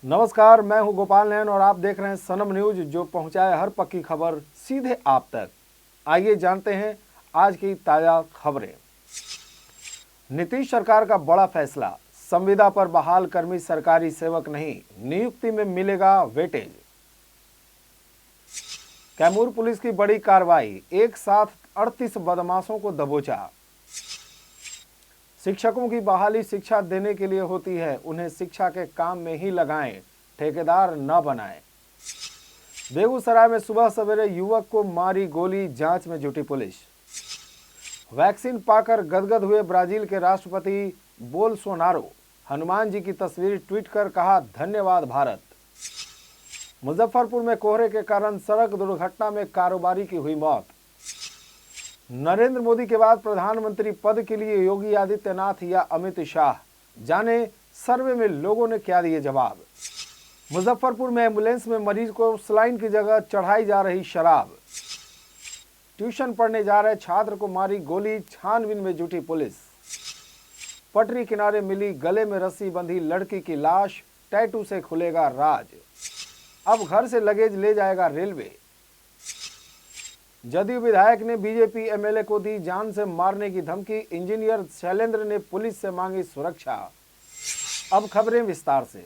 नमस्कार, मैं हूं गोपाल नैन और आप देख रहे हैं सनम न्यूज, जो पहुंचाए हर पक्की खबर सीधे आप तक। आइए जानते हैं आज की ताजा खबरें। नीतीश सरकार का बड़ा फैसला, संविदा पर बहाल कर्मी सरकारी सेवक नहीं, नियुक्ति में मिलेगा वेटेज। कैमूर पुलिस की बड़ी कार्रवाई, एक साथ 38 बदमाशों को दबोचा। शिक्षकों की बहाली शिक्षा देने के लिए होती है, उन्हें शिक्षा के काम में ही लगाएं, ठेकेदार न बनाएं। बेगूसराय में सुबह सवेरे युवक को मारी गोली, जांच में जुटी पुलिस। वैक्सीन पाकर गदगद हुए ब्राजील के राष्ट्रपति बोल्सोनारो, हनुमान जी की तस्वीर ट्वीट कर कहा धन्यवाद भारत। मुजफ्फरपुर में कोहरे के कारण सड़क दुर्घटना में कारोबारी की हुई मौत। नरेंद्र मोदी के बाद प्रधानमंत्री पद के लिए योगी आदित्यनाथ या अमित शाह, जाने सर्वे में लोगों ने क्या दिए जवाब। मुजफ्फरपुर में एम्बुलेंस में मरीज को सलाइन की जगह चढ़ाई जा रही शराब। ट्यूशन पढ़ने जा रहे छात्र को मारी गोली, छानबीन में जुटी पुलिस। पटरी किनारे मिली गले में रस्सी बंधी लड़की की लाश, टैटू से खुलेगा राज। अब घर से लगेज ले जाएगा रेलवे। जदयू विधायक ने बीजेपी एमएलए को दी जान से मारने की धमकी, इंजीनियर शैलेंद्र ने पुलिस से मांगी सुरक्षा। अब खबरें विस्तार से।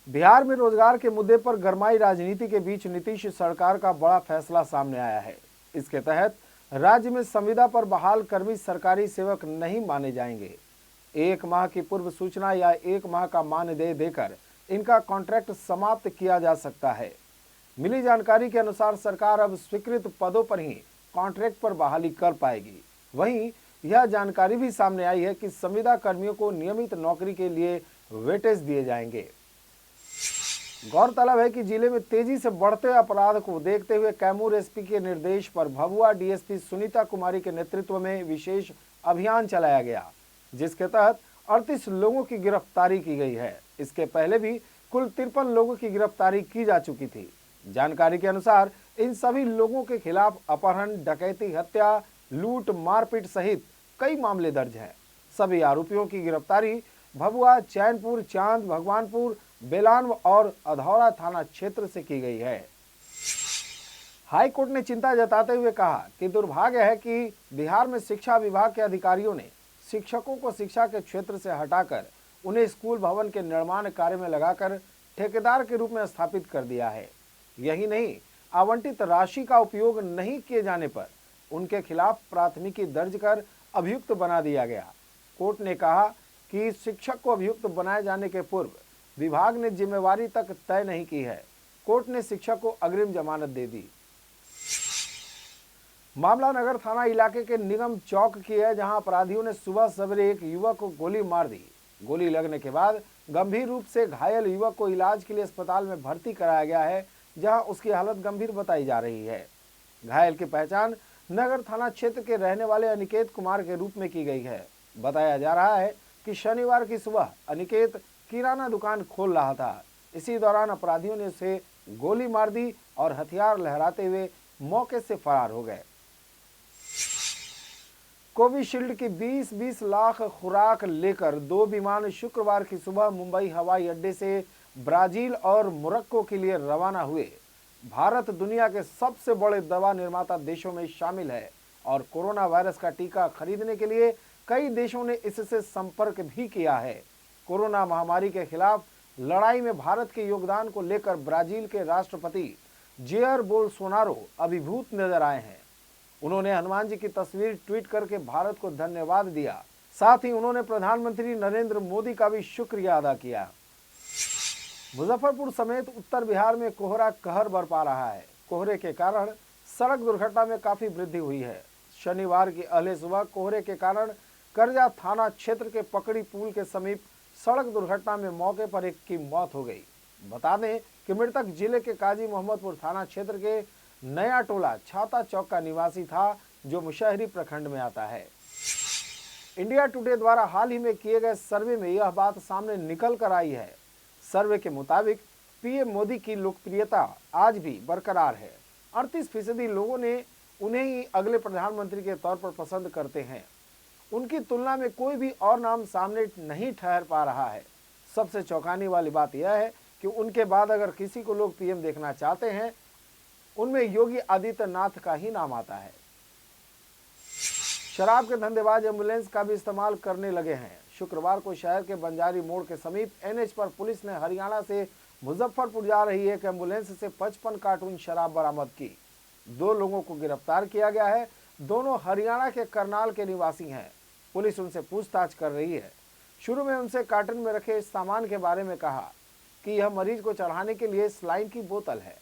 बिहार में रोजगार के मुद्दे पर गरमाई राजनीति के बीच नीतीश सरकार का बड़ा फैसला सामने आया है। इसके तहत राज्य में संविदा पर बहाल कर्मी सरकारी सेवक नहीं माने जाएंगे। 1 माह की पूर्व सूचना या 1 माह का मानदेय देकर इनका कॉन्ट्रैक्ट समाप्त किया जा सकता है। मिली जानकारी के अनुसार सरकार अब स्वीकृत पदों पर ही कॉन्ट्रैक्ट पर बहाली कर पाएगी। वहीं यह जानकारी भी सामने आई है कि संविदा कर्मियों को नियमित नौकरी के लिए वेटेज दिए जाएंगे। गौरतलब है कि जिले में तेजी से बढ़ते अपराध को देखते हुए कैमूर एसपी के निर्देश पर भभुआ डीएसपी सुनीता कुमारी के नेतृत्व में विशेष अभियान चलाया गया, जिसके तहत 38 लोगों की गिरफ्तारी की गई है। इसके पहले भी कुल 53 लोगों की गिरफ्तारी की जा चुकी थी। जानकारी के अनुसार इन सभी लोगों के खिलाफ अपहरण, डकैती, हत्या, लूट, मारपीट सहित कई मामले दर्ज हैं। सभी आरोपियों की गिरफ्तारी भभुआ, चैनपुर, चांद, भगवानपुर, बेलान और अधौरा थाना क्षेत्र से की गई है। हाई कोर्ट ने चिंता जताते हुए कहा कि दुर्भाग्य है कि बिहार में शिक्षा विभाग के अधिकारियों ने शिक्षकों को शिक्षा के क्षेत्र से हटाकर उन्हें स्कूल भवन के निर्माण कार्य में लगाकर ठेकेदार के रूप में स्थापित कर दिया है। यही नहीं, आवंटित राशि का उपयोग नहीं किए जाने पर उनके खिलाफ प्राथमिकी दर्ज कर अभियुक्त बना दिया गया। कोर्ट ने कहा कि शिक्षक को अभियुक्त बनाए जाने के पूर्व विभाग ने जिम्मेवारी तक तय नहीं की है। कोर्ट ने शिक्षक को अग्रिम जमानत दे दी। मामला नगर थाना इलाके के निगम चौक की है, जहां अपराधियों ने सुबह सवेरे एक युवक को गोली मार दी। गोली लगने के बाद गंभीर रूप से घायल युवक को इलाज के लिए अस्पताल में भर्ती कराया गया है, जहां उसकी हालत गंभीर बताई जा रही है। घायल की पहचान नगर थाना क्षेत्र के रहने वाले अनिकेत कुमार के रूप में की गई है। बताया जा रहा है कि शनिवार की सुबह अनिकेत किराना दुकान खोल रहा था। इसी दौरान अपराधियों ने उसे गोली मार दी और हथियार लहराते हुए मौके से फरार हो गए। कोविशील्ड की 20-20 लाख खुराक लेकर 2 विमान शुक्रवार की सुबह मुंबई हवाई अड्डे से ब्राजील और मोरक्को के लिए रवाना हुए। भारत दुनिया के सबसे बड़े दवा निर्माता देशों में शामिल है और कोरोना वायरस का टीका खरीदने के लिए कई देशों ने इससे संपर्क भी किया है। कोरोना महामारी के खिलाफ लड़ाई में भारत के योगदान को लेकर ब्राजील के राष्ट्रपति जेयर बोल्सोनारो अभिभूत नजर आए हैं। उन्होंने हनुमान जी की तस्वीर ट्वीट करके भारत को धन्यवाद दिया। साथ ही उन्होंने प्रधानमंत्री नरेंद्र मोदी का भी शुक्रिया अदा किया। मुजफ्फरपुर समेत उत्तर बिहार में कोहरा कहर बरपा रहा है। कोहरे के कारण सड़क दुर्घटना में काफी वृद्धि हुई है। शनिवार की अहले सुबह कोहरे के कारण करजा थाना क्षेत्र के पकड़ी पुल के समीप सड़क दुर्घटना में मौके पर एक की मौत हो गई। बता दें कि मृतक जिले के काजी मोहम्मदपुर थाना क्षेत्र के नया टोला छाता चौक का निवासी था, जो मुशहरी प्रखंड में आता है। इंडिया टुडे द्वारा हाल ही में किए गए सर्वे में यह बात सामने निकल कर आई है। सर्वे के मुताबिक पीएम मोदी की लोकप्रियता आज भी बरकरार है। 38% लोगों ने उन्हें ही अगले प्रधानमंत्री के तौर पर पसंद करते हैं। उनकी तुलना में कोई भी और नाम सामने नहीं ठहर पा रहा है। सबसे चौंकाने वाली बात यह है कि उनके बाद अगर किसी को लोग पीएम देखना चाहते हैं, उनमें योगी आदित्यनाथ का ही नाम आता है। शराब के धंधेबाज एम्बुलेंस का भी इस्तेमाल करने लगे हैं। शुक्रवार को शहर के बंजारी मोड़ के समीप एनएच पर पुलिस ने हरियाणा से मुजफ्फरपुर जा रही एक एम्बुलेंस से 55 कार्टून शराब बरामद की। 2 लोगों को गिरफ्तार किया गया है। दोनों हरियाणा के करनाल के निवासी हैं। पुलिस उनसे पूछताछ कर रही है। शुरू में उनसे कार्टन में रखे इस सामान के बारे में कहा कि यह मरीज को चढ़ाने के लिए स्लाइन की बोतल है।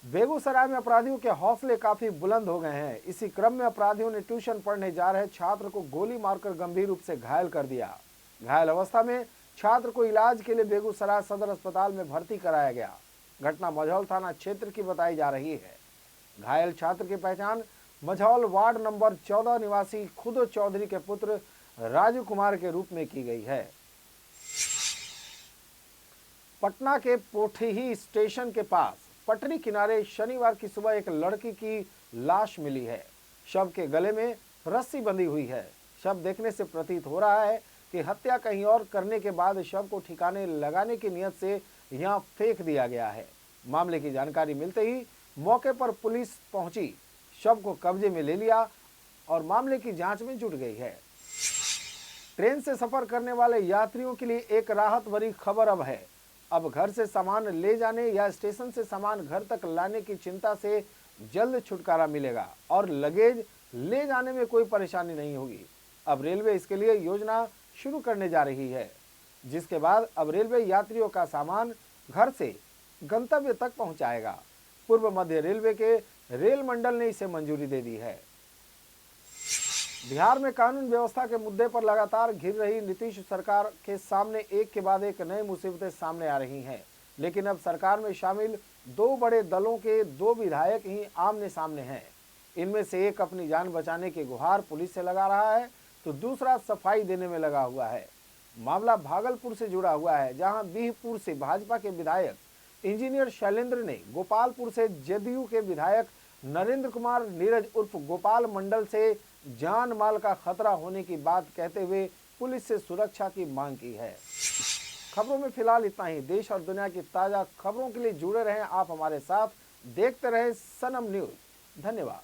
बेगूसराय में अपराधियों के हौसले काफी बुलंद हो गए हैं। इसी क्रम में अपराधियों ने ट्यूशन पढ़ने जा रहे छात्र को गोली मारकर गंभीर रूप से घायल कर दिया। घायल अवस्था में छात्र को इलाज के लिए बेगूसराय सदर अस्पताल में भर्ती कराया गया। घटना मझौल थाना क्षेत्र की बताई जा रही है। घायल छात्र की पहचान मझौल वार्ड नंबर 14 निवासी खुदो चौधरी के पुत्र राजू कुमार के रूप में की गई है। पटना के पोठही स्टेशन के पास पटरी किनारे शनिवार की सुबह एक लड़की की लाश मिली है। शव के गले में रस्सी बंधी हुई है। शव देखने से प्रतीत हो रहा है कि हत्या कहीं और करने के बाद शव को ठिकाने लगाने की नियत से यहां फेंक दिया गया है। मामले की जानकारी मिलते ही मौके पर पुलिस पहुंची, शव को कब्जे में ले लिया और मामले की जांच में जुट गई है। ट्रेन से सफर करने वाले यात्रियों के लिए एक राहत भरी खबर अब है। अब घर से सामान ले जाने या स्टेशन से सामान घर तक लाने की चिंता से जल्द छुटकारा मिलेगा और लगेज ले जाने में कोई परेशानी नहीं होगी। अब रेलवे इसके लिए योजना शुरू करने जा रही है, जिसके बाद अब रेलवे यात्रियों का सामान घर से गंतव्य तक पहुंचाएगा। पूर्व मध्य रेलवे के रेल मंडल ने इसे मंजूरी दे दी है। बिहार में कानून व्यवस्था के मुद्दे पर लगातार घिर रही नीतीश सरकार के सामने एक के बाद एक नई मुसीबतें सामने आ रही हैं। लेकिन अब सरकार में शामिल 2 बड़े दलों के 2 विधायक ही आमने सामने हैं। इनमें से एक अपनी जान बचाने की गुहार पुलिस से लगा रहा है, तो दूसरा सफाई देने में लगा हुआ है। मामला भागलपुर से जुड़ा हुआ है, जहां बीहपुर से भाजपा के विधायक इंजीनियर शैलेंद्र ने गोपालपुर से जदयू के विधायक नरेंद्र कुमार नीरज उर्फ गोपाल मंडल से जान माल का खतरा होने की बात कहते हुए पुलिस से सुरक्षा की मांग की है। खबरों में फिलहाल इतना ही। देश और दुनिया की ताजा खबरों के लिए जुड़े रहें आप हमारे साथ। देखते रहें सनम न्यूज। धन्यवाद।